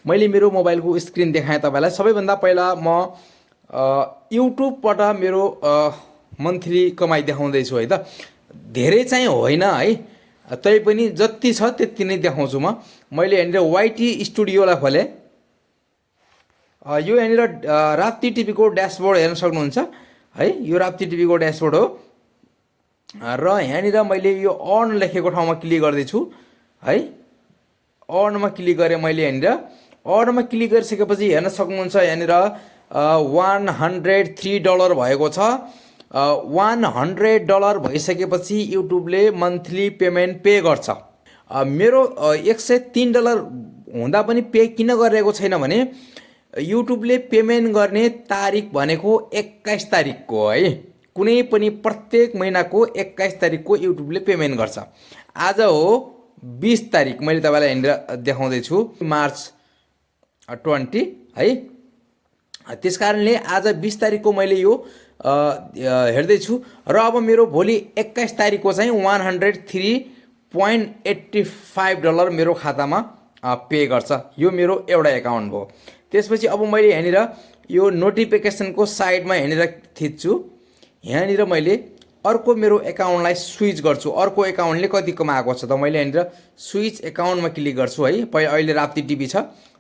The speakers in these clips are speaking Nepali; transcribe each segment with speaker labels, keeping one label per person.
Speaker 1: मैले मेरो मोबाइलको स्क्रिन देखाएँ तपाईँलाई। सबैभन्दा पहिला म युट्युबबाट मेरो मन्थली कमाइ देखाउँदैछु है त। धेरै चाहिँ होइन है, तैपनि जति छ त्यति नै देखाउँछु म। मैले यहाँनिर वाइटी स्टुडियोलाई खोलेँ। यो यहाँनिर राप्ती टिभीको ड्यासबोर्ड हेर्न सक्नुहुन्छ है। यो राप्ती टिभीको ड्यासबोर्ड हो र यहाँनिर मैले यो अन लेखेको ठाउँमा क्लिक गर्दैछु है। अनमा क्लिक गरेँ मैले। यहाँनिर अनमा क्लिक गरिसकेपछि हेर्न सक्नुहुन्छ यहाँनिर $103 भएको छ। $100 भइसकेपछि युट्युबले मन्थली पेमेन्ट पे गर्छ। मेरो $103 हुँदा पनि पे किन गरिरहेको छैन भने युट्युबले पेमेन्ट गर्ने तारिक भनेको 21 तारिकको है। कुनै पनि प्रत्येक महिनाको 21 तारिकको युट्युबले पेमेन्ट गर्छ। आज हो 20 तारिक, मैले तपाईँलाई यहाँनिर देखाउँदैछु मार्च 20 है। त्यस कारणले आज 20 तारिकको मैले यो हेर्दैछु र अब मेरो भोलि 21 तारिकको चाहिँ $103.85 मेरो खातामा पे गर्छ। यो मेरो एउटा एकाउन्ट भयो। त्यसपछि अब मैले यहाँनिर यो नोटिफिकेसनको साइडमा यहाँनिर थिच्छु। यहाँनिर मैले अर्को मेरो एकाउन्टलाई स्विच गर्छु। अर्को एकाउन्टले कति कमाएको छ त मैले यहाँनिर स्विच एकाउन्टमा क्लिक गर्छु है। पहिला अहिले राप्ती टिभी छ,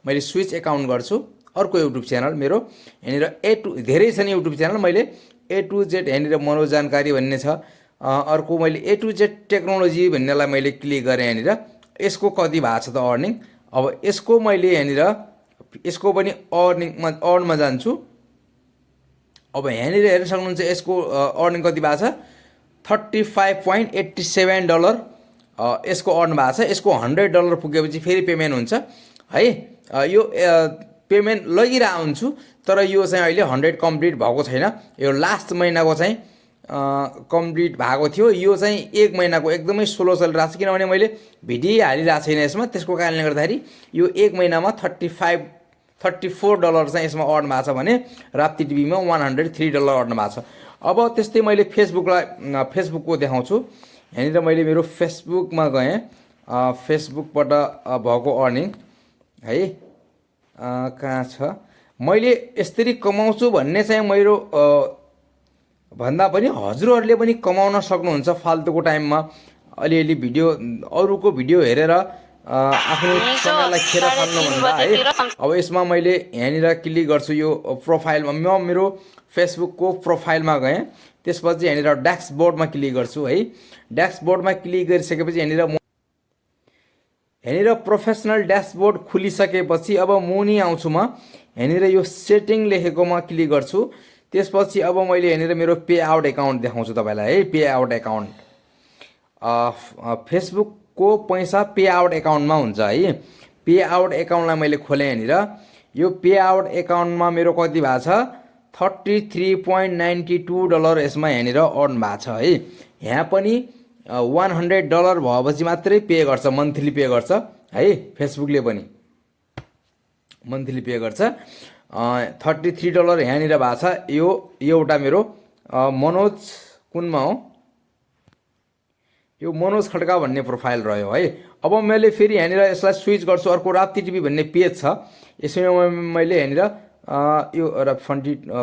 Speaker 1: मैले स्विच एकाउन्ट गर्छु। अर्को युट्युब च्यानल मेरो यहाँनिर धेरै छन् युट्युब च्यानल। मैले A to Z यहाँनिर मनोज जानकारी भन्ने छ। अर्को मैले A to Z टेक्नोलोजी भन्नेलाई मैले क्लिक गरेँ। यहाँनिर यसको कति भएको छ त अर्निङ। अब यसको मैले यहाँनिर यसको पनि अर्नमा जान्छु। अब यहाँनिर हेर्न सक्नुहुन्छ यसको अर्निङ कति भएको छ, $35.87 यसको अर्न भएको छ। यसको $100 पुगेपछि फेरि पेमेन्ट हुन्छ है। यो पेमेन्ट लगिरहेको हुन्छु, तर यो चाहिँ अहिले 100 कम्प्लिट भएको छैन। यो लास्ट महिनाको चाहिँ कम्प्लिट भएको थियो। यो चाहिँ एक महिनाको एकदमै स्लो चलिरहेको छ, किनभने मैले भिडियो हालिरहेको छैन यसमा। त्यसको कारणले गर्दाखेरि यो एक महिनामा $34 चाहिँ यसमा अर्न भएको छ भने राप्ती टिभीमा $103 अर्न भएको छ। अब त्यस्तै मैले फेसबुकको देखाउँछु। यहाँनिर मैले मेरो फेसबुकमा गएँ। फेसबुकबाट भएको अर्निङ है कहाँ छ। मैले यसरी कमाउँछु भन्ने चाहिँ मेरो भन्दा पनि हजुरहरूले पनि कमाउन सक्नुहुन्छ फाल्तुको टाइममा अलिअलि भिडियो अरूको भिडियो हेरेर आफ्नो समयलाई खेर फाल्नुभन्दा है। अब यसमा मैले यहाँनिर क्लिक गर्छु। यो प्रोफाइलमा म मेरो फेसबुकको प्रोफाइलमा गएँ। त्यसपछि यहाँनिर ड्यासबोर्डमा क्लिक गर्छु है। ड्यासबोर्डमा क्लिक गरिसकेपछि यहाँनिर प्रोफेसनल ड्यासबोर्ड खुलिसकेपछि अब मुनि आउँछु म। यहाँनिर यो सेटिङ लेखेकोमा क्लिक गर्छु। त्यसपछि अब मैले यहाँनिर मेरो पे आउट एकाउन्ट देखाउँछु तपाईँलाई है। पे आउट एकाउन्ट फेसबुकको पैसा पे आउट एकाउन्टमा हुन्छ है। पे आउट एकाउन्टलाई मैले खोलेँ। यहाँनिर यो पे आउट एकाउन्टमा मेरो कति भएको छ, $33.92 यसमा यहाँनिर अर्न भएको छ है। यहाँ पनि $100 भएपछि मात्रै पे गर्छ, मन्थली पे गर्छ है। फेसबुकले पनि मन्थली पे गर्छ। $33 यहाँनिर भएको छ। यो एउटा मेरो मनोज कुनमा हो, यो मनोज खड्का भन्ने प्रोफाइल रह्यो है। अब मैले फेरि यहाँनिर यसलाई स्विच गर्छु। अर्को राप्ती टिभी भन्ने पेज छ। यसमा मैले यहाँनिर यो एउटा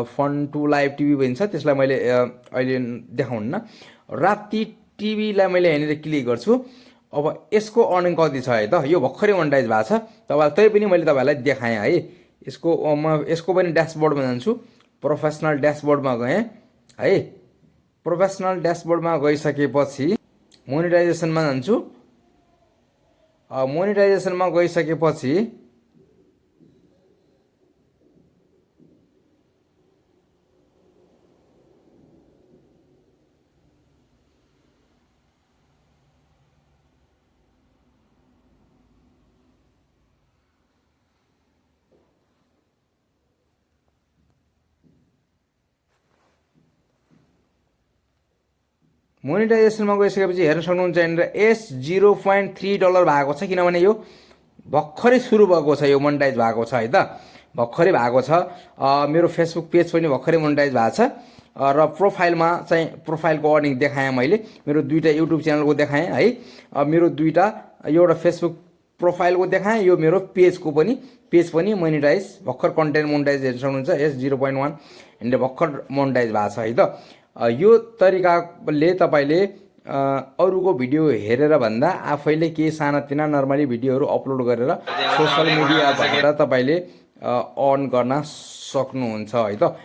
Speaker 1: फन टु लाइभ टिभी भन्छ, त्यसलाई मैले अहिले देखाउन्न। राप्ती टिभीलाई मैले यहाँनिर क्लिक गर्छु। अब यसको अर्निङ कति छ है त। यो भर्खरै मोनेटाइज भएको छ तपाईँलाई, तैपनि मैले तपाईँलाई देखाएँ है। यसको पनि ड्यासबोर्डमा जान्छु। प्रोफेसनल ड्यासबोर्डमा गएँ है। प्रोफेसनल ड्यासबोर्डमा गइसकेपछि मोनेटाइजेसनमा जान्छु। मोनेटाइजेसनमा गइसकेपछि हेर्न सक्नुहुन्छ यहाँनिर $0.3 भएको छ, किनभने यो भर्खरै सुरु भएको छ। यो मोनेटाइज भएको छ है त, भर्खरै भएको छ। मेरो फेसबुक पेज पनि भर्खरै मोनेटाइज भएको छ। र प्रोफाइलमा चाहिँ प्रोफाइलको अर्निङ देखाएँ मैले। मेरो दुईवटा युट्युब च्यानलको देखाएँ है। मेरो दुईवटा, एउटा फेसबुक प्रोफाइलको देखाएँ, यो मेरो पेज पनि मोनिटाइज भर्खर कन्टेन्ट मोनिटाइज हेर्न सक्नुहुन्छ। यस 0.1 यहाँनिर भर्खर मोनिटाइज भएको छ है त। यो तरिकाले तपाईँले अरूको भिडियो हेरेर भन्दा आफैले केही सानातिना नर्मली भिडियोहरू अपलोड गरेर सोसल मिडियाबाट तपाईँले अर्न गर्न सक्नुहुन्छ है त।